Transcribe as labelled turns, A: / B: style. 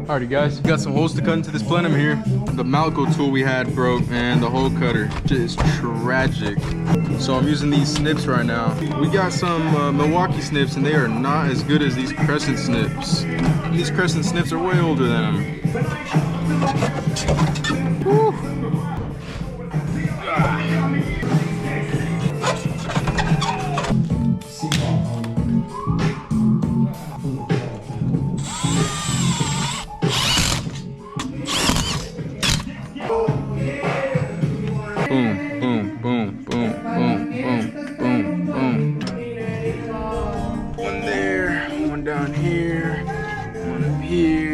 A: Alrighty guys, got some holes to cut into this plenum here. The Malco tool we had broke and the hole cutter just tragic. So I'm using these snips right now. We got some Milwaukee snips and they are not as good as these Crescent snips. These Crescent snips are way older than them. Woo. Boom, boom, boom, boom, boom, boom, boom, boom. One there, one down here, one up here.